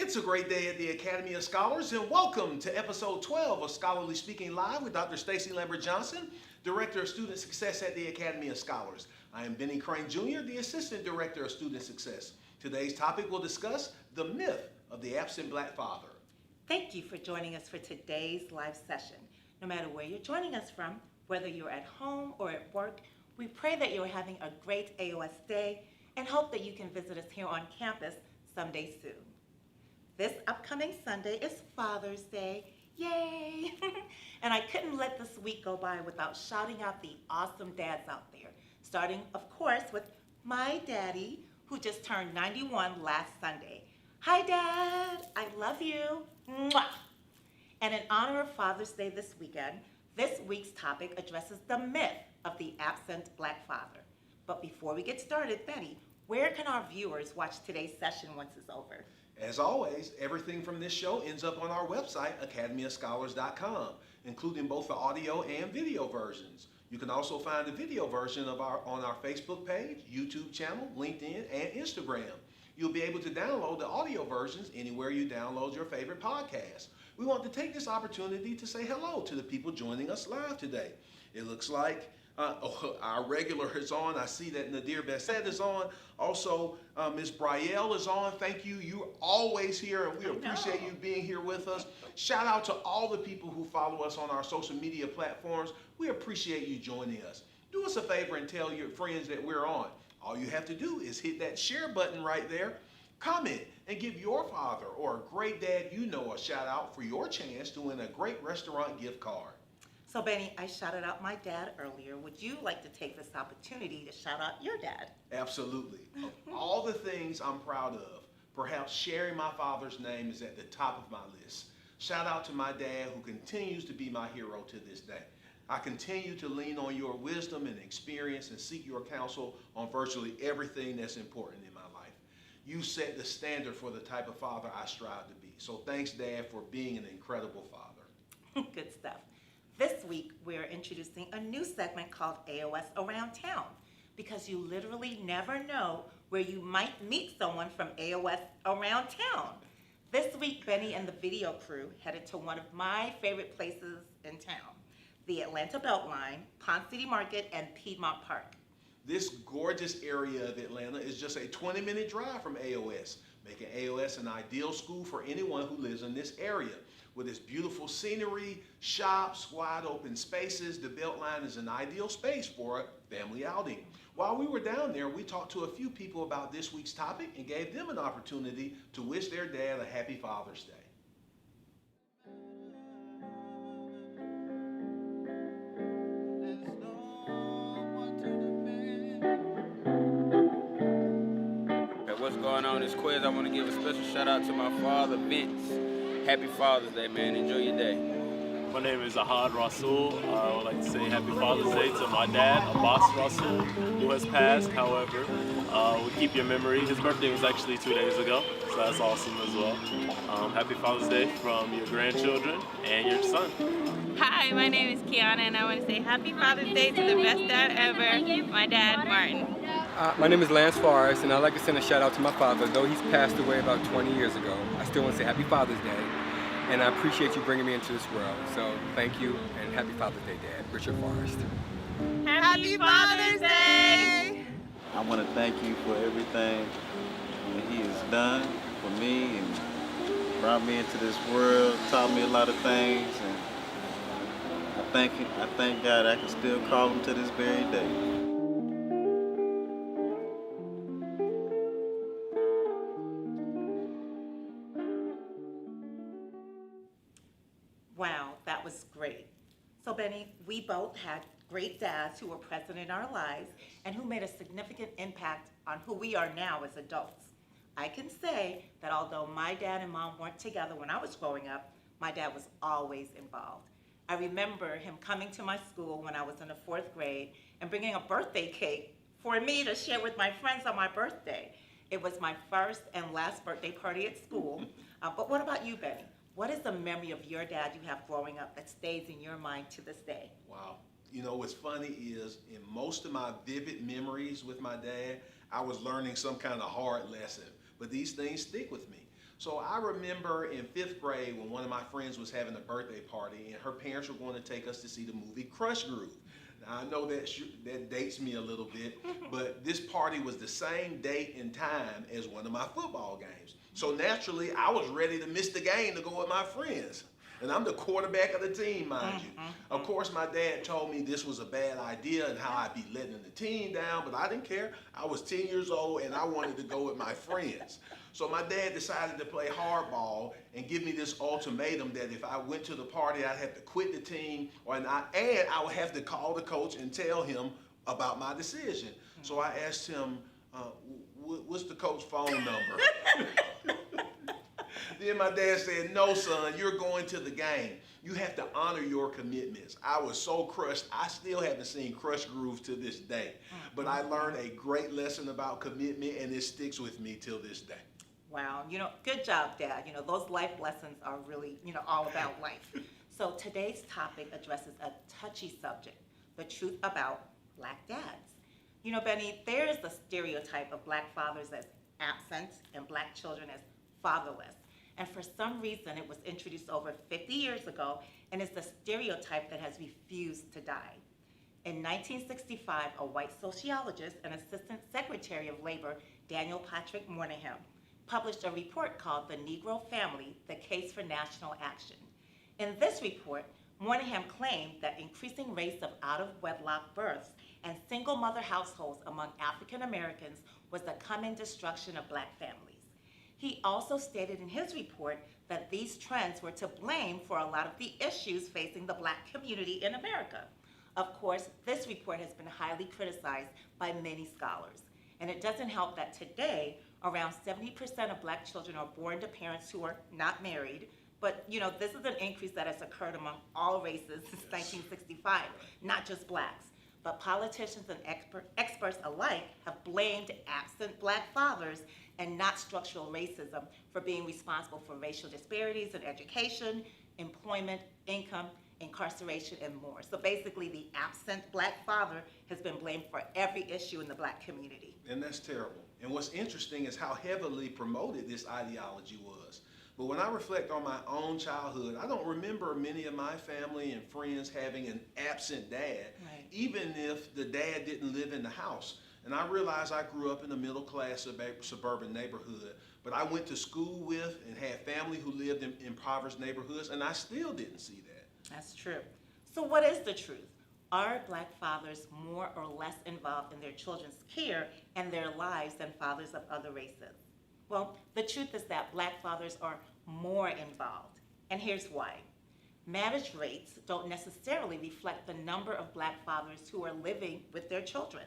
It's a great day at the Academy of Scholars, and welcome to episode 12 of Scholarly Speaking Live with Dr. Stacy Lambert Johnson, Director of Student Success at the Academy of Scholars. I am Benny Crane Jr., the Assistant Director of Student Success. Today's topic will discuss the myth of the absent Black father. Thank you for joining us for today's live session. No matter where you're joining us from, whether you're at home or at work, we pray that you're having a great AOS day and hope that you can visit us here on campus someday soon. This upcoming Sunday is Father's Day. Yay! And I couldn't let this week go by without shouting out the awesome dads out there, starting, of course, with my daddy, who just turned 91 last Sunday. Hi, Dad. I love you. Mwah! And in honor of Father's Day this weekend, this week's topic addresses the myth of the absent Black father. But before we get started, Betty, where can our viewers watch today's session once it's over? As always, everything from this show ends up on our website, academyofscholars.com, including both the audio and video versions. You can also find the video version on our Facebook page, YouTube channel, LinkedIn, and Instagram. You'll be able to download the audio versions anywhere you download your favorite podcast. We want to take this opportunity to say hello to the people joining us live today. It looks like our regular is on. I see that Nadir Bassett is on. Also, Ms. Brielle is on. Thank you. You're always here, and we appreciate you being here with us. Shout out to all the people who follow us on our social media platforms. We appreciate you joining us. Do us a favor and tell your friends that we're on. All you have to do is hit that share button right there, comment, and give your father or a great dad you know a shout out for your chance to win a great restaurant gift card. So, Benny, I shouted out my dad earlier. Would you like to take this opportunity to shout out your dad? Absolutely. Of all the things I'm proud of, perhaps sharing my father's name is at the top of my list. Shout out to my dad, who continues to be my hero to this day. I continue to lean on your wisdom and experience and seek your counsel on virtually everything that's important in my life. You set the standard for the type of father I strive to be. So thanks, Dad, for being an incredible father. Good stuff. This week, we're introducing a new segment called AOS Around Town, because you literally never know where you might meet someone from AOS Around Town. This week, Benny and the video crew headed to one of my favorite places in town, the Atlanta Beltline, Ponce City Market, and Piedmont Park. This gorgeous area of Atlanta is just a 20-minute drive from AOS, making AOS an ideal school for anyone who lives in this area. With its beautiful scenery, shops, wide open spaces, the Beltline is an ideal space for a family outing. While we were down there, we talked to a few people about this week's topic and gave them an opportunity to wish their dad a happy Father's Day. What's going on in this quiz? I want to give a special shout out to my father, Vince. Happy Father's Day, man. Enjoy your day. My name is Ahad Rasul. I would like to say Happy Father's Day to my dad, Abbas Rasul, who has passed. However, we keep your memory. His birthday was actually 2 days ago, so that's awesome as well. Happy Father's Day from your grandchildren and your son. Hi, my name is Kiana, and I want to say Happy Father's Day to the best dad ever, my dad, Martin. My name is Lance Forrest, and I'd like to send a shout out to my father. Though he's passed away about 20 years ago, I still want to say Happy Father's Day, and I appreciate you bringing me into this world. So thank you, and Happy Father's Day, Dad. Richard Forrest. Happy Father's Day! I want to thank you for everything that he has done for me and brought me into this world, taught me a lot of things, and I thank God I can still call him to this very day. Wow, that was great. So, Benny, we both had great dads who were present in our lives and who made a significant impact on who we are now as adults. I can say that although my dad and mom weren't together when I was growing up, my dad was always involved. I remember him coming to my school when I was in the 4th grade and bringing a birthday cake for me to share with my friends on my birthday. It was my first and last birthday party at school. But what about you, Benny? What is the memory of your dad you have growing up that stays in your mind to this day? Wow. You know, what's funny is in most of my vivid memories with my dad, I was learning some kind of hard lesson. But these things stick with me. So I remember in 5th grade when one of my friends was having a birthday party and her parents were going to take us to see the movie Crush Groove. Now I know that dates me a little bit, but this party was the same date and time as one of my football games. So naturally, I was ready to miss the game to go with my friends. And I'm the quarterback of the team, mind you. Of course, my dad told me this was a bad idea and how I'd be letting the team down, but I didn't care. I was 10 years old and I wanted to go with my friends. So my dad decided to play hardball and give me this ultimatum that if I went to the party, I'd have to quit the team, and I would have to call the coach and tell him about my decision. So I asked him, what's the coach's phone number? Then my dad said, no, son, you're going to the game. You have to honor your commitments. I was so crushed. I still haven't seen Crush Groove to this day. But I learned a great lesson about commitment, and it sticks with me till this day. Wow, good job, Dad. Those life lessons are really, all about life. So today's topic addresses a touchy subject, the truth about Black dads. Benny, there is the stereotype of Black fathers as absent and Black children as fatherless. And for some reason, it was introduced over 50 years ago and is the stereotype that has refused to die. In 1965, a white sociologist and Assistant Secretary of Labor, Daniel Patrick Moynihan, published a report called The Negro Family, The Case for National Action. In this report, Moynihan claimed that increasing rates of out-of-wedlock births and single-mother households among African Americans was the coming destruction of Black families. He also stated in his report that these trends were to blame for a lot of the issues facing the Black community in America. Of course, this report has been highly criticized by many scholars. And it doesn't help that today, around 70% of Black children are born to parents who are not married. But this is an increase that has occurred among all races since 1965, not just Blacks. But politicians and experts alike have blamed absent Black fathers and not structural racism for being responsible for racial disparities in education, employment, income, incarceration, and more. So basically, the absent Black father has been blamed for every issue in the Black community. And that's terrible. And what's interesting is how heavily promoted this ideology was. But when I reflect on my own childhood, I don't remember many of my family and friends having an absent dad, Right. even if the dad didn't live in the house. And I realize I grew up in a middle-class suburban neighborhood, but I went to school with and had family who lived in impoverished neighborhoods, and I still didn't see that. That's true. So what is the truth? Are Black fathers more or less involved in their children's care and their lives than fathers of other races? Well, the truth is that Black fathers are more involved, and here's why. Marriage rates don't necessarily reflect the number of Black fathers who are living with their children.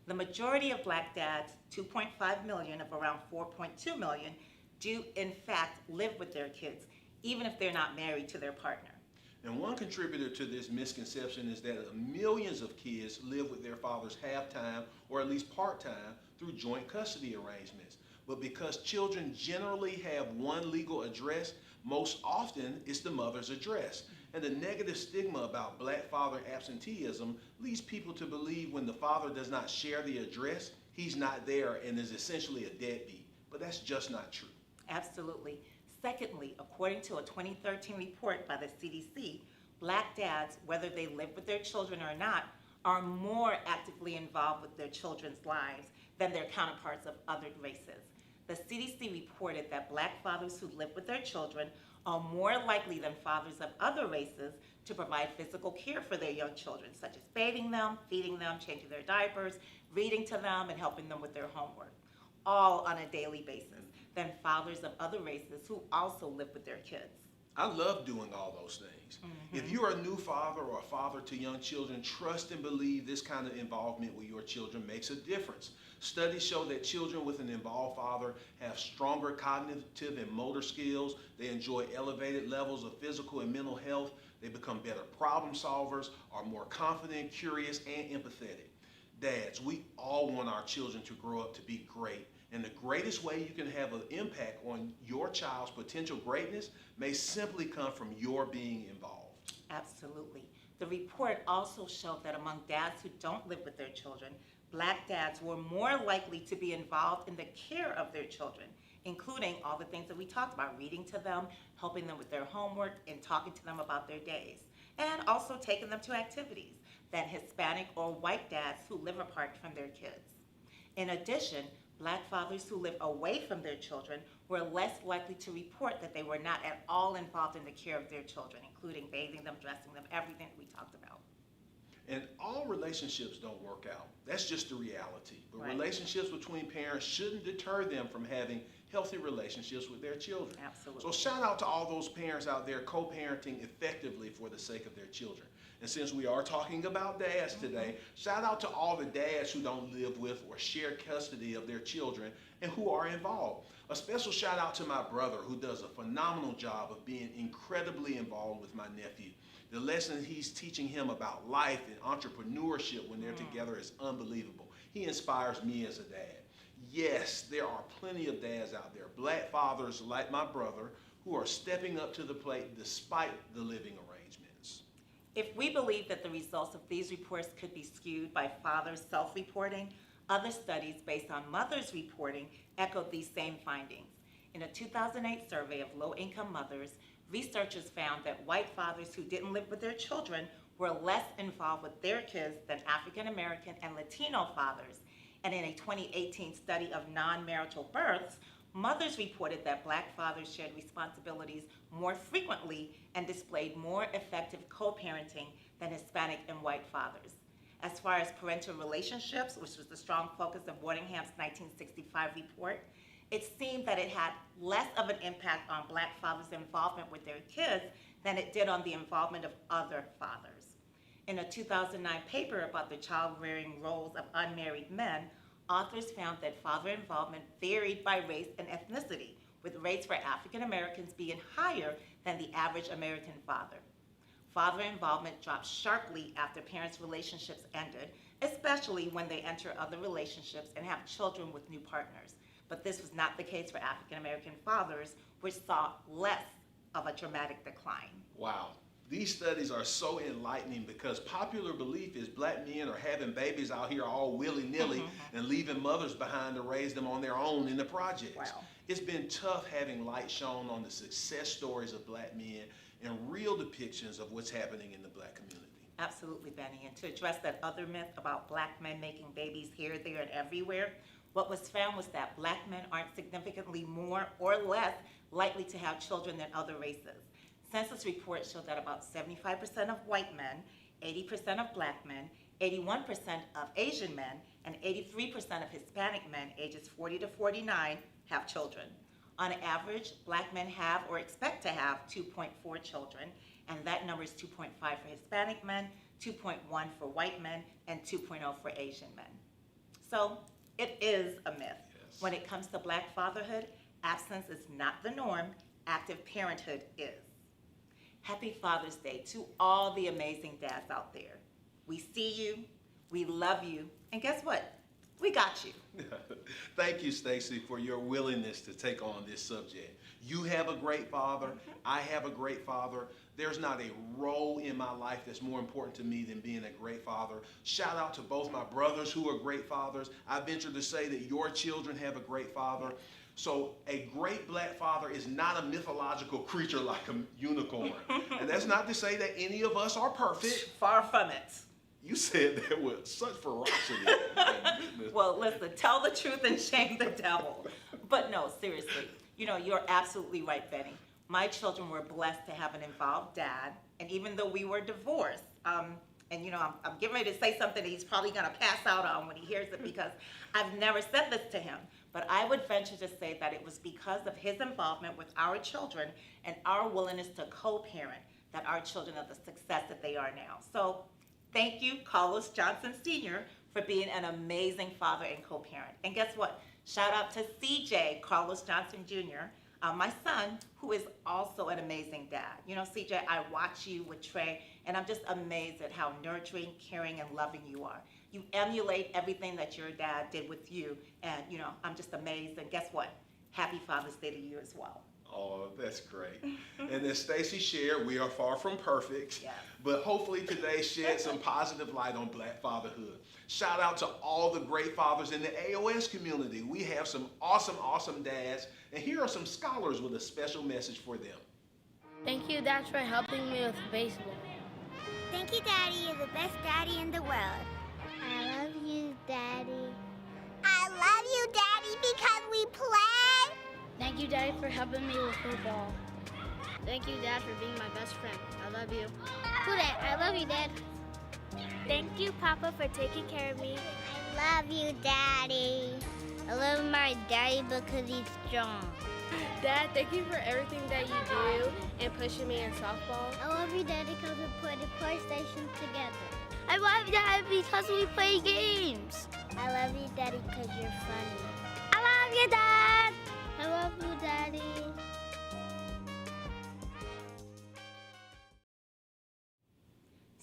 The majority of Black dads, 2.5 million of around 4.2 million, do in fact live with their kids, even if they're not married to their partner. And one contributor to this misconception is that millions of kids live with their fathers half-time or at least part-time through joint custody arrangements. But because children generally have one legal address, most often it's the mother's address. And the negative stigma about Black father absenteeism leads people to believe when the father does not share the address, he's not there and is essentially a deadbeat. But that's just not true. Absolutely. Secondly, according to a 2013 report by the CDC, Black dads, whether they live with their children or not, are more actively involved with their children's lives than their counterparts of other races. The CDC reported that Black fathers who live with their children are more likely than fathers of other races to provide physical care for their young children, such as bathing them, feeding them, changing their diapers, reading to them, and helping them with their homework, all on a daily basis, than fathers of other races who also live with their kids. I love doing all those things. If you're a new father or a father to young children, trust and believe this kind of involvement with your children makes a difference. Studies show that children with an involved father have stronger cognitive and motor skills. They enjoy elevated levels of physical and mental health. They become better problem solvers, are more confident, curious, and empathetic. Dads, we all want our children to grow up to be great. And the greatest way you can have an impact on your child's potential greatness may simply come from your being involved. Absolutely. The report also showed that among dads who don't live with their children, Black dads were more likely to be involved in the care of their children, including all the things that we talked about, reading to them, helping them with their homework, and talking to them about their days, and also taking them to activities than Hispanic or white dads who live apart from their kids. In addition, Black fathers who live away from their children were less likely to report that they were not at all involved in the care of their children, including bathing them, dressing them, everything we talked about. And all relationships don't work out. That's just the reality. But Right. relationships between parents shouldn't deter them from having healthy relationships with their children. Absolutely. So shout out to all those parents out there co-parenting effectively for the sake of their children. And since we are talking about dads today, shout out to all the dads who don't live with or share custody of their children and who are involved. A special shout out to my brother who does a phenomenal job of being incredibly involved with my nephew. The lesson he's teaching him about life and entrepreneurship when they're together is unbelievable. He inspires me as a dad. Yes, there are plenty of dads out there, Black fathers like my brother, who are stepping up to the plate despite the living arrangements. If we believe that the results of these reports could be skewed by fathers self-reporting, other studies based on mothers reporting echoed these same findings. In a 2008 survey of low-income mothers, researchers found that white fathers who didn't live with their children were less involved with their kids than African American and Latino fathers. And in a 2018 study of non-marital births, mothers reported that Black fathers shared responsibilities more frequently and displayed more effective co-parenting than Hispanic and white fathers. As far as parental relationships, which was the strong focus of Boardingham's 1965 report, it seemed that it had less of an impact on Black fathers' involvement with their kids than it did on the involvement of other fathers. In a 2009 paper about the child-rearing roles of unmarried men, authors found that father involvement varied by race and ethnicity, with rates for African Americans being higher than the average American father. Father involvement dropped sharply after parents' relationships ended, especially when they enter other relationships and have children with new partners. But this was not the case for African American fathers, which saw less of a dramatic decline. Wow. These studies are so enlightening because popular belief is Black men are having babies out here all willy-nilly and leaving mothers behind to raise them on their own in the projects. Wow. It's been tough having light shown on the success stories of Black men and real depictions of what's happening in the Black community. Absolutely, Benny. And to address that other myth about Black men making babies here, there, and everywhere, what was found was that Black men aren't significantly more or less likely to have children than other races. Census reports show that about 75% of white men, 80% of Black men, 81% of Asian men, and 83% of Hispanic men ages 40 to 49 have children. On average, Black men have or expect to have 2.4 children, and that number is 2.5 for Hispanic men, 2.1 for white men, and 2.0 for Asian men. So it is a myth. Yes. When it comes to Black fatherhood, absence is not the norm, active parenthood is. Happy Father's Day to all the amazing dads out there. We see you, we love you, and guess what? We got you. Thank you, Stacy, for your willingness to take on this subject. You have a great father. I have a great father. There's not a role in my life that's more important to me than being a great father. Shout out to both my brothers who are great fathers. I venture to say that your children have a great father. So a great Black father is not a mythological creature like a unicorn. And that's not to say that any of us are perfect. Far from it. You said that with such ferocity. My goodness. Well, listen, tell the truth and shame the devil. But no, seriously, you're absolutely right, Benny. My children were blessed to have an involved dad, and even though we were divorced, I'm getting ready to say something that he's probably going to pass out on when he hears it because I've never said this to him. But I would venture to say that it was because of his involvement with our children and our willingness to co-parent that our children are the success that they are now. So thank you, Carlos Johnson Sr., for being an amazing father and co-parent. And guess what? Shout out to CJ, Carlos Johnson Jr., my son, who is also an amazing dad. CJ, I watch you with Trey, and I'm just amazed at how nurturing, caring, and loving you are. You emulate everything that your dad did with you, and I'm just amazed. And guess what? Happy Father's Day to you as well. Oh, that's great. And as Stacy shared, we are far from perfect, Yes. but hopefully today shed some positive light on Black fatherhood. Shout out to all the great fathers in the AOS community. We have some awesome dads, and here are some scholars with a special message for them. Thank you, Dad, for helping me with baseball. Thank you, Daddy. You're the best daddy in the world. I love you, Daddy. I love you, Daddy, because we play. Thank you, Daddy, for helping me with football. Thank you, Dad, for being my best friend. I love you. Who that? I love you, Dad. Thank you, Papa, for taking care of me. I love you, Daddy. I love my daddy because he's strong. Dad, thank you for everything that you do and pushing me in softball. I love you, Daddy, because we play the PlayStation together. I love you, Daddy, because we play games. I love you, Daddy, because you're funny. I love you, Dad. I love you, Daddy.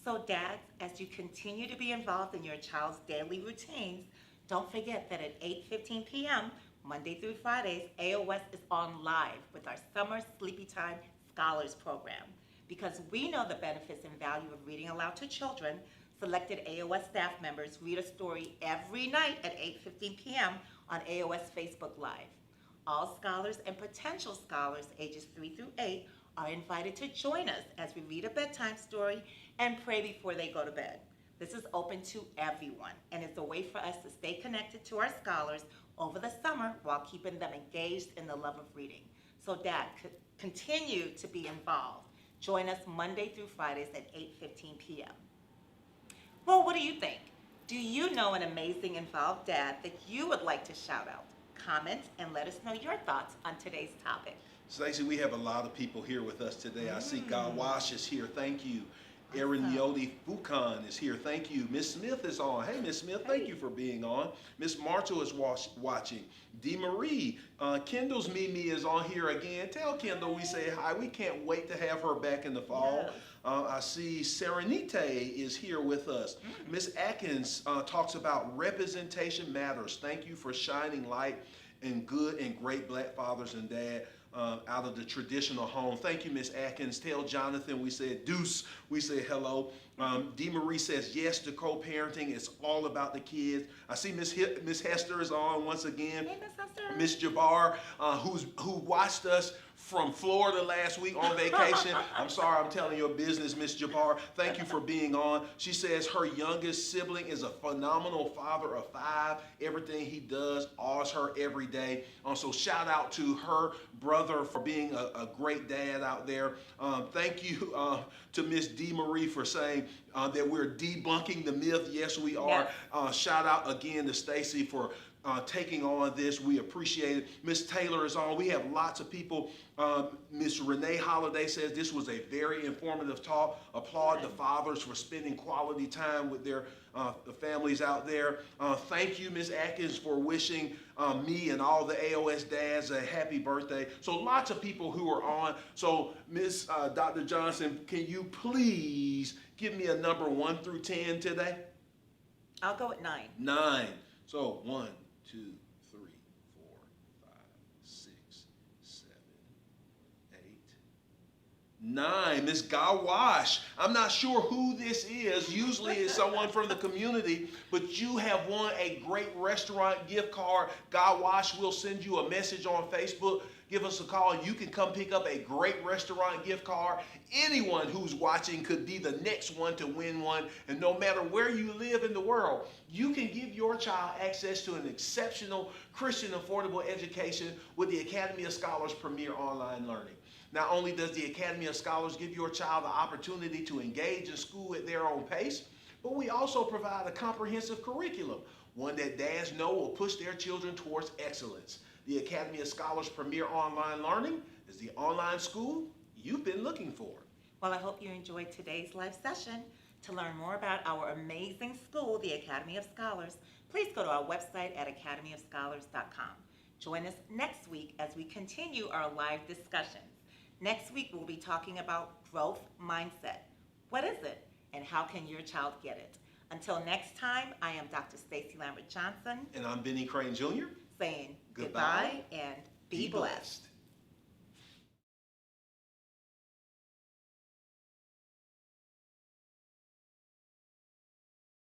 So dads, as you continue to be involved in your child's daily routines, don't forget that at 8:15 p.m., Monday through Fridays, AOS is on live with our Summer Sleepy Time Scholars Program. Because we know the benefits and value of reading aloud to children, selected AOS staff members read a story every night at 8:15 p.m. on AOS Facebook Live. All scholars and potential scholars ages 3 through 8 are invited to join us as we read a bedtime story and pray before they go to bed. This is open to everyone, and it's a way for us to stay connected to our scholars over the summer while keeping them engaged in the love of reading. So Dad, continue to be involved. Join us Monday through Fridays at 8:15 p.m. Well, what do you think? Do you know an amazing involved dad that you would like to shout out? Comment and let us know your thoughts on today's topic. Stacey, we have a lot of people here with us today. I see Gawash is here. Thank you. Erin Yodi Fukan is here. Thank you. Miss Smith is on. Hey, Miss Smith, thank you for being on. Miss Marshall is watching. Dee Marie, Kendall's Mimi is on here again. Tell Kendall we say hi. We can't wait to have her back in the fall. Yes. I see Serenite is here with us. Miss Atkins talks about representation matters. Thank you for shining light in good and great Black fathers and dads. Out of the traditional home. Thank you, Miss Atkins. Tell Jonathan we said deuce. We say hello. Dee Marie says yes to co-parenting. It's all about the kids. I see Miss Hester is on once again. Hey, Miss Hester. Miss Jabbar, who watched us from Florida last week on vacation. I'm sorry, I'm telling your business, Miss Jabbar. Thank you for being on. She says her youngest sibling is a phenomenal father of 5. Everything he does awes her every day. So shout out to her brother for being a great dad out there. Thank you to Miss Dee Marie for saying that we're debunking the myth. Yes, we are. Yes. Shout out again to Stacy for taking on this. We appreciate it. Miss Taylor is on. We have lots of people. Miss Renee Holiday says this was a very informative talk. Applaud the fathers for spending quality time with their the families out there. Thank you, Miss Atkins, for wishing me and all the AOS dads a happy birthday. So lots of people who are on. So Miss Dr. Johnson, can you please give me a number 1 through 10 today? I'll go at 9. 9. So 1, 2, 3, 4, 5, 6, 7, 8, 9. Miss Gawash. I'm not sure who this is. Usually it's someone from the community, but you have won a great restaurant gift card. Gawash will send you a message on Facebook. Give us a call. You can come pick up a great restaurant gift card. Anyone who's watching could be the next one to win one. And no matter where you live in the world, you can give your child access to an exceptional Christian affordable education with the Academy of Scholars Premier Online Learning. Not only does the Academy of Scholars give your child the opportunity to engage in school at their own pace, but we also provide a comprehensive curriculum, one that dads know will push their children towards excellence. The Academy of Scholars Premier Online Learning is the online school you've been looking for. Well, I hope you enjoyed today's live session. To learn more about our amazing school, the Academy of Scholars, please go to our website at academyofscholars.com. Join us next week as we continue our live discussions. Next week, we'll be talking about growth mindset. What is it, and how can your child get it? Until next time, I am Dr. Stacy Lambert Johnson. And I'm Benny Crane Jr. Saying Goodbye and be blessed.